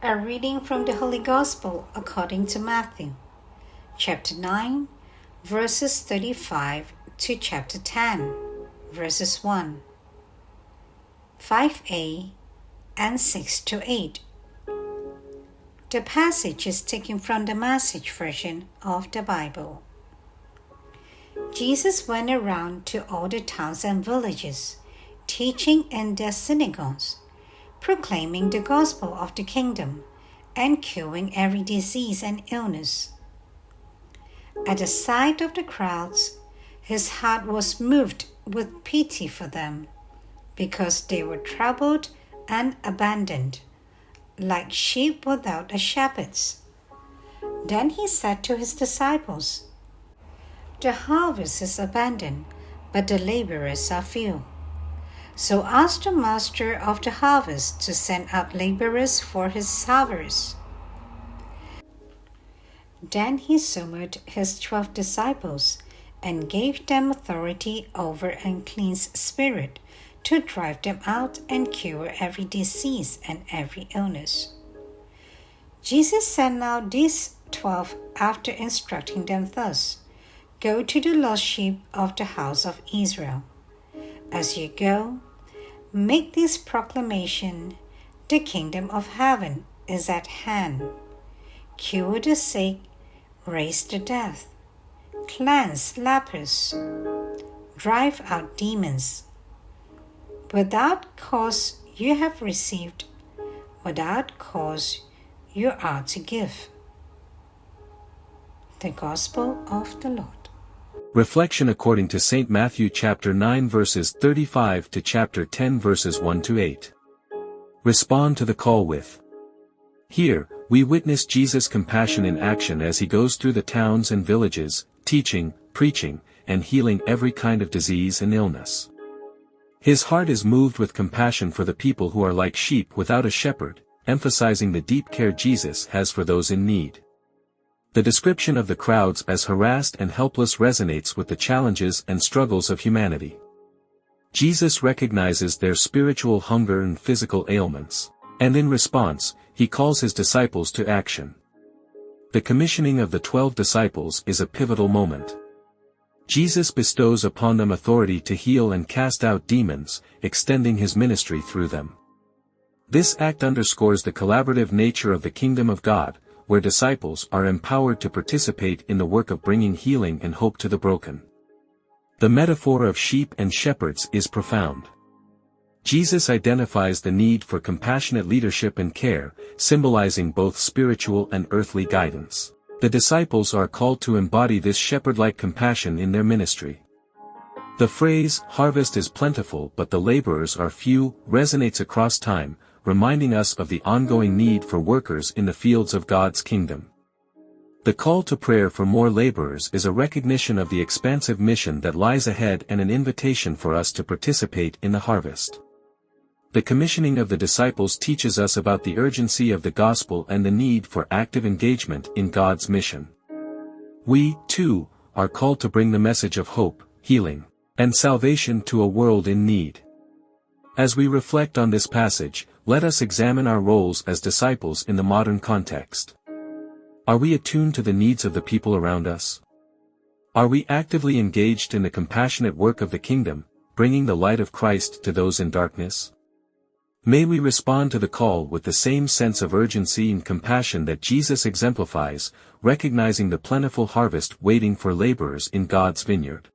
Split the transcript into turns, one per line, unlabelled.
A reading from the Holy Gospel according to Matthew, chapter 9, verses 35 to chapter 10, verses 1, 5a, and 6 to 8. The passage is taken from the Message version of the Bible. Jesus went around to all the towns and villages, teaching in their synagogues, proclaiming the gospel of the kingdom, and curing every disease and illness. At the sight of the crowds, his heart was moved with pity for them, because they were troubled and abandoned, like sheep without a shepherd. Then he said to his disciples, "The harvest is abundant, but the laborers are few. So ask the master of the harvest to send out laborers for his harvest." Then he summoned his 12 disciples and gave them authority over unclean spirits to drive them out and cure every disease and every illness. Jesus sent out these 12 after instructing them thus: "Go to the lost sheep of the house of Israel. As you go, make this proclamation: the kingdom of heaven is at hand. Cure the sick, raise the dead, cleanse lepers, drive out demons. Without cause you have received, without cause you are to give." The Gospel of the Lord.
Reflection according to St. Matthew chapter 9 verses 35 to chapter 10 verses 1 to 8. Respond to the call with. Here, we witness Jesus' compassion in action as he goes through the towns and villages, teaching, preaching, and healing every kind of disease and illness. His heart is moved with compassion for the people who are like sheep without a shepherd, emphasizing the deep care Jesus has for those in need. The description of the crowds as harassed and helpless resonates with the challenges and struggles of humanity. Jesus recognizes their spiritual hunger and physical ailments, and in response, he calls his disciples to action. The commissioning of the 12 disciples is a pivotal moment. Jesus bestows upon them authority to heal and cast out demons, extending his ministry through them. This act underscores the collaborative nature of the kingdom of God, where disciples are empowered to participate in the work of bringing healing and hope to the broken. The metaphor of sheep and shepherds is profound. Jesus identifies the need for compassionate leadership and care, symbolizing both spiritual and earthly guidance. The disciples are called to embody this shepherd-like compassion in their ministry. The phrase, "harvest is plentiful but the laborers are few," resonates across time, reminding us of the ongoing need for workers in the fields of God's kingdom. The call to prayer for more laborers is a recognition of the expansive mission that lies ahead and an invitation for us to participate in the harvest. The commissioning of the disciples teaches us about the urgency of the gospel and the need for active engagement in God's mission. We, too, are called to bring the message of hope, healing, and salvation to a world in need. As we reflect on this passage, let us examine our roles as disciples in the modern context. Are we attuned to the needs of the people around us? Are we actively engaged in the compassionate work of the kingdom, bringing the light of Christ to those in darkness? May we respond to the call with the same sense of urgency and compassion that Jesus exemplifies, recognizing the plentiful harvest waiting for laborers in God's vineyard.